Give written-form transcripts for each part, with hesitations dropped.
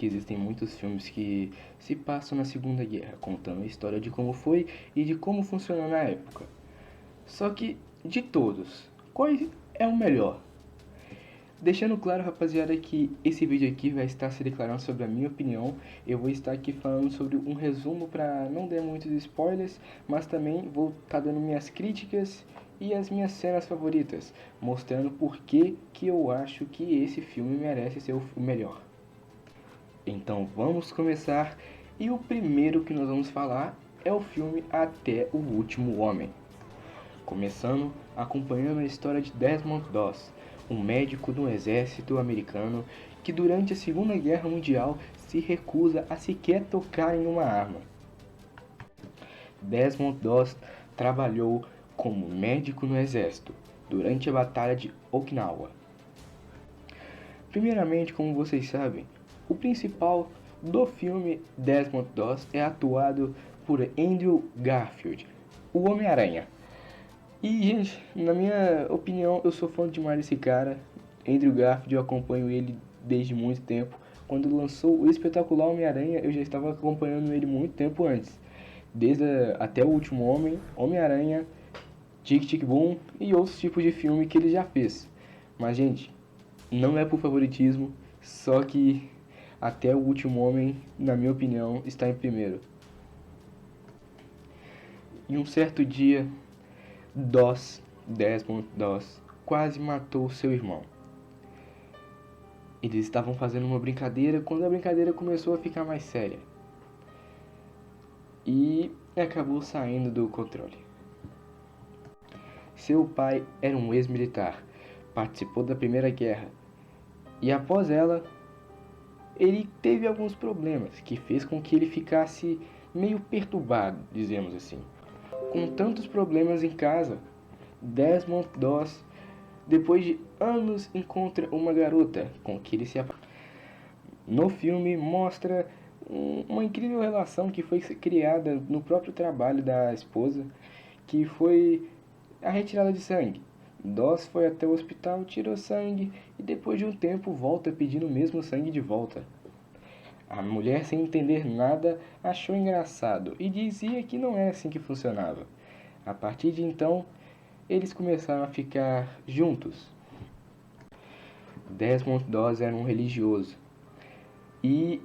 que existem muitos filmes que se passam na Segunda Guerra, contando a história de como foi e de como funcionou na época. Só que, de todos, qual é o melhor? Deixando claro, rapaziada, que esse vídeo aqui vai estar se declarando sobre a minha opinião. Eu vou estar aqui falando sobre um resumo para não dar muitos spoilers, mas também vou estar dando minhas críticas e as minhas cenas favoritas, mostrando por que eu acho que esse filme merece ser o melhor. Então vamos começar, e o primeiro que nós vamos falar é o filme Até o Último Homem. Começando acompanhando a história de Desmond Doss, um médico do exército americano que durante a Segunda Guerra Mundial se recusa a sequer tocar em uma arma. Desmond Doss trabalhou como médico no exército durante a Batalha de Okinawa. Primeiramente, como vocês sabem, o principal do filme Desmond Doss é atuado por Andrew Garfield, o Homem-Aranha. E, gente, na minha opinião, eu sou fã demais desse cara. Andrew Garfield, eu acompanho ele desde muito tempo. Quando lançou o espetacular Homem-Aranha, eu já estava acompanhando ele muito tempo antes. Desde Até o Último Homem, Homem-Aranha, Tic Tic Boom e outros tipos de filme que ele já fez. Mas, gente, não é por favoritismo, só que Até o Último Homem, na minha opinião, está em primeiro. Em um certo dia, Desmond Doss, quase matou seu irmão. Eles estavam fazendo uma brincadeira quando a brincadeira começou a ficar mais séria. E acabou saindo do controle. Seu pai era um ex-militar, participou da Primeira Guerra. E após ela, ele teve alguns problemas que fez com que ele ficasse meio perturbado, dizemos assim. Com tantos problemas em casa, Desmond Doss, depois de anos, encontra uma garota com que ele se apaixona. No filme mostra uma incrível relação que foi criada no próprio trabalho da esposa, que foi a retirada de sangue. Doss foi até o hospital, tirou sangue e depois de um tempo volta pedindo o mesmo sangue de volta. A mulher, sem entender nada, achou engraçado e dizia que não era assim que funcionava. A partir de então, eles começaram a ficar juntos. Desmond Doss era um religioso e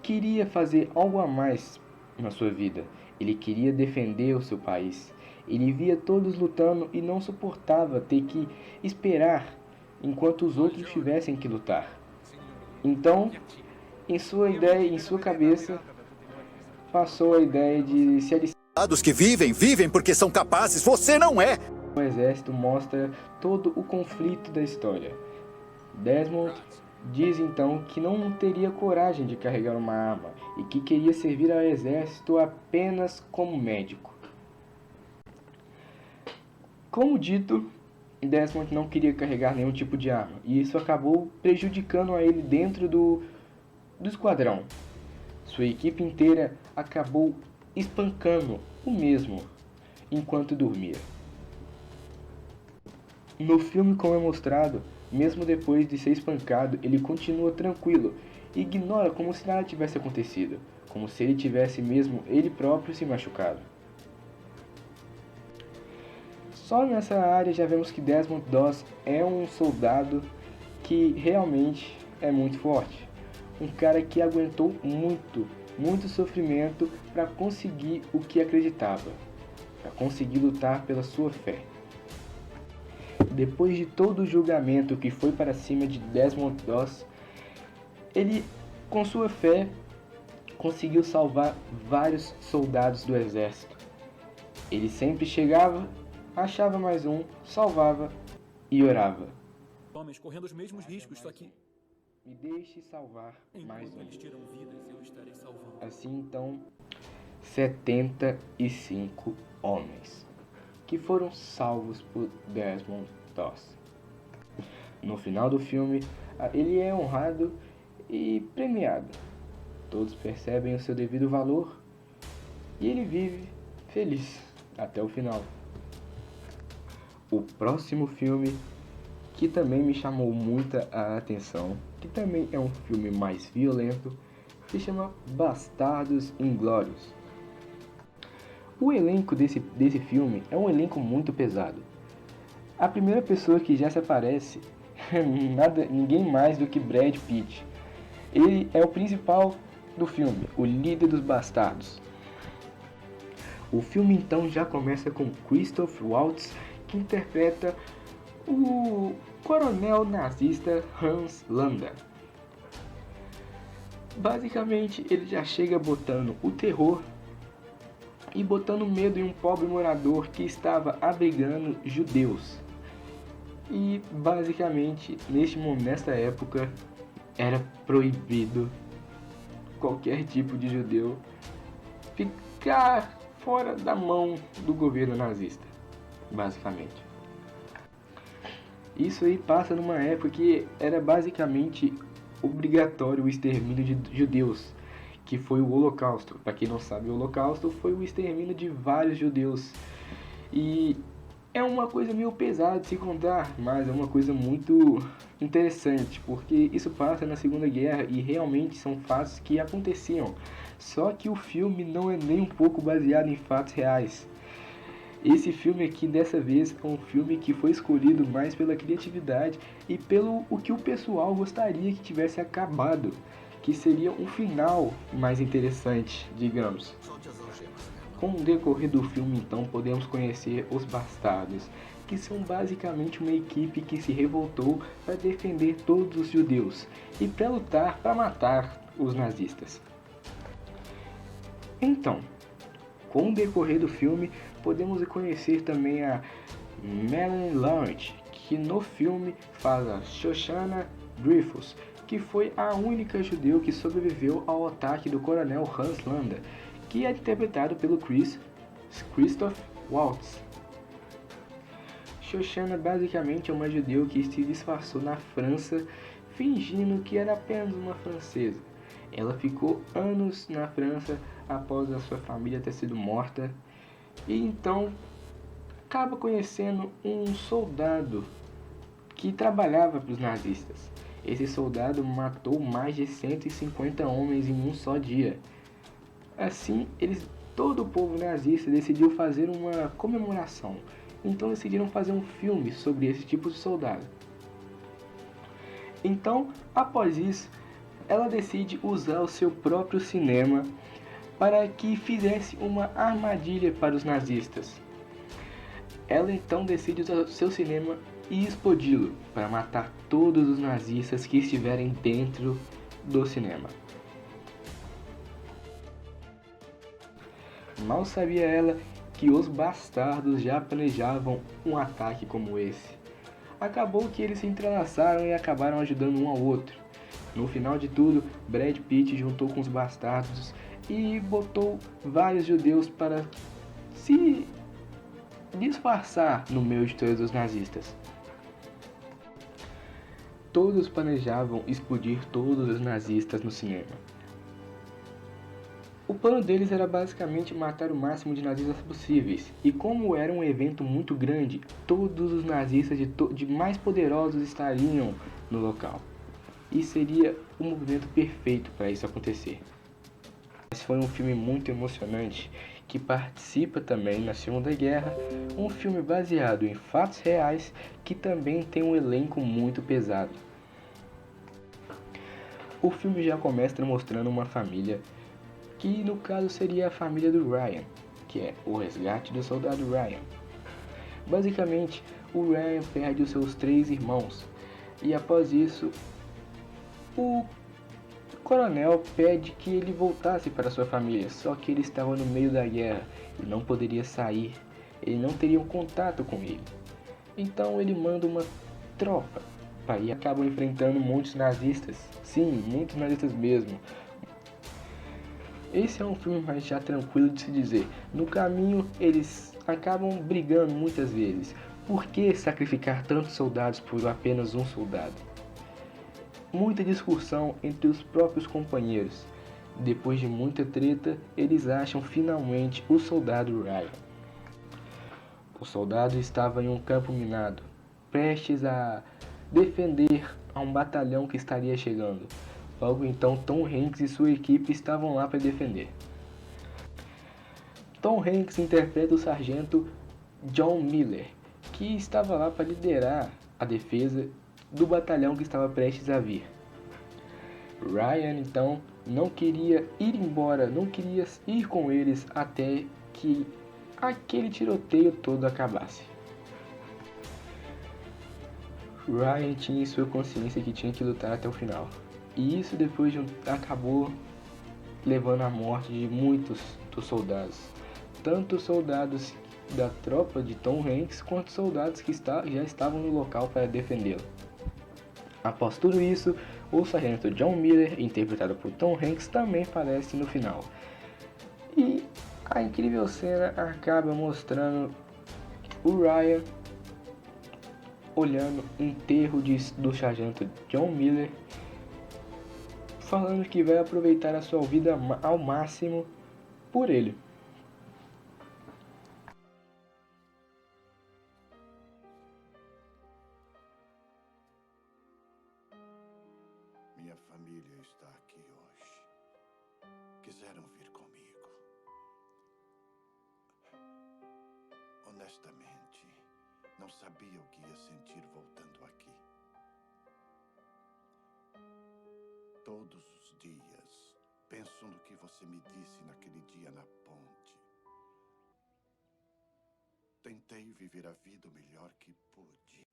queria fazer algo a mais na sua vida. Ele queria defender o seu país. Ele via todos lutando e não suportava ter que esperar enquanto os outros tivessem que lutar. Então, em sua cabeça, passou a ideia de se alistar. Os que vivem porque são capazes, você não é! O exército mostra todo o conflito da história. Desmond diz então que não teria coragem de carregar uma arma e que queria servir ao exército apenas como médico. Como dito, Desmond não queria carregar nenhum tipo de arma e isso acabou prejudicando a ele dentro do esquadrão. Sua equipe inteira acabou espancando o mesmo enquanto dormia. No filme, como é mostrado, mesmo depois de ser espancado, ele continua tranquilo e ignora como se nada tivesse acontecido, como se ele tivesse mesmo ele próprio se machucado. Só nessa área já vemos que Desmond Doss é um soldado que realmente é muito forte. Um cara que aguentou muito sofrimento para conseguir o que acreditava, para conseguir lutar pela sua fé. Depois de todo o julgamento que foi para cima de Desmond Doss, ele, com sua fé, conseguiu salvar vários soldados do exército. Ele sempre chegava, achava mais um, salvava e orava. Homens correndo os mesmos riscos, só que Me deixe salvar mais enquanto eles um. tiram vidas, eu estarei salvando. Assim então, 75 homens que foram salvos por Desmond Doss. No final do filme, ele é honrado e premiado. Todos percebem o seu devido valor e ele vive feliz até o final. O próximo filme, que também me chamou muita a atenção, que também é um filme mais violento, se chama Bastardos Inglórios. O elenco desse filme é um elenco muito pesado. A primeira pessoa que já se aparece é ninguém mais do que Brad Pitt. Ele é o principal do filme, o líder dos bastardos. O filme então já começa com Christoph Waltz, que interpreta o coronel nazista Hans Landa. Basicamente, ele já chega botando o terror e botando medo em um pobre morador que estava abrigando judeus. E basicamente, nesta época, era proibido qualquer tipo de judeu ficar fora da mão do governo nazista, basicamente. Isso aí passa numa época que era basicamente obrigatório o extermínio de judeus, que foi o Holocausto. Para quem não sabe, o Holocausto foi o extermínio de vários judeus. E é uma coisa meio pesada de se contar, mas é uma coisa muito interessante, porque isso passa na Segunda Guerra e realmente são fatos que aconteciam. Só que o filme não é nem um pouco baseado em fatos reais. Esse filme aqui, dessa vez, é um filme que foi escolhido mais pela criatividade e pelo o que o pessoal gostaria que tivesse acabado, que seria um final mais interessante, digamos. Com o decorrer do filme, então, podemos conhecer os Bastardos, que são basicamente uma equipe que se revoltou para defender todos os judeus e para lutar para matar os nazistas. Então, com o decorrer do filme, podemos conhecer também a Melanie Laurent, que no filme faz a Shoshana Dreyfus, que foi a única judeu que sobreviveu ao ataque do coronel Hans Landa, que é interpretado pelo Christoph Waltz. Shoshana basicamente é uma judeu que se disfarçou na França, fingindo que era apenas uma francesa. Ela ficou anos na França após a sua família ter sido morta, e então acaba conhecendo um soldado que trabalhava para os nazistas. Esse soldado matou mais de 150 homens em um só dia. Assim, todo o povo nazista decidiu fazer uma comemoração. Então decidiram fazer um filme sobre esse tipo de soldado. Então, após isso, ela decide usar o seu próprio cinema para que fizesse uma armadilha para os nazistas. Ela então decide usar o seu cinema e explodi-lo para matar todos os nazistas que estiverem dentro do cinema. Mal sabia ela que os bastardos já planejavam um ataque como esse. Acabou que eles se entrelaçaram e acabaram ajudando um ao outro. No final de tudo, Brad Pitt juntou com os bastardos e botou vários judeus para se disfarçar no meio de todos os nazistas. Todos planejavam explodir todos os nazistas no cinema. O plano deles era basicamente matar o máximo de nazistas possíveis, e como era um evento muito grande, todos os nazistas de mais poderosos estariam no local. E seria o movimento perfeito para isso acontecer. Mas foi um filme muito emocionante, que participa também na Segunda Guerra, um filme baseado em fatos reais, que também tem um elenco muito pesado. O filme já começa mostrando uma família, que no caso seria a família do Ryan, que é o resgate do soldado Ryan. Basicamente, o Ryan perde os seus 3 irmãos, e após isso, o coronel pede que ele voltasse para sua família, só que ele estava no meio da guerra e não poderia sair, ele não teria um contato com ele. Então ele manda uma tropa, e acabam enfrentando muitos nazistas, sim, muitos nazistas mesmo. Esse é um filme mais já tranquilo de se dizer. No caminho, eles acabam brigando muitas vezes. Por que sacrificar tantos soldados por apenas um soldado? Muita discussão entre os próprios companheiros. Depois de muita treta, eles acham finalmente o soldado Ryan. O soldado estava em um campo minado, prestes a defender a um batalhão que estaria chegando. Logo então, Tom Hanks e sua equipe estavam lá para defender. Tom Hanks interpreta o sargento John Miller, que estava lá para liderar a defesa do batalhão que estava prestes a vir. Ryan então não queria ir embora, não queria ir com eles até que aquele tiroteio todo acabasse. Ryan tinha em sua consciência que tinha que lutar até o final. E isso depois acabou levando à morte de muitos dos soldados. Tanto soldados da tropa de Tom Hanks, quanto soldados que já estavam no local para defendê-lo. Após tudo isso, o sargento John Miller, interpretado por Tom Hanks, também aparece no final. E a incrível cena acaba mostrando o Ryan olhando o enterro do sargento John Miller, falando que vai aproveitar a sua vida ao máximo por ele. Minha família está aqui hoje. Quiseram vir comigo. Honestamente, não sabia o que ia sentir voltando aqui. Todos os dias, penso no que você me disse naquele dia na ponte. Tentei viver a vida o melhor que pude.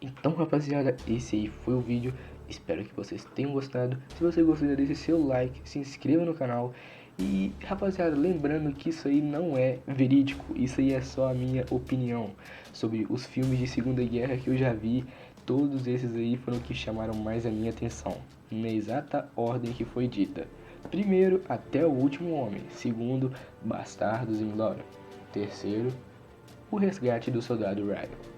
Então, rapaziada, esse aí foi o vídeo. Espero que vocês tenham gostado. Se você gostou, deixe seu like, se inscreva no canal. E, rapaziada, lembrando que isso aí não é verídico. Isso aí é só a minha opinião sobre os filmes de Segunda Guerra que eu já vi. Todos esses aí foram que chamaram mais a minha atenção, na exata ordem que foi dita. Primeiro, Até o Último Homem. Segundo, Bastardos Inglórios. Terceiro, O Resgate do Soldado Ryan.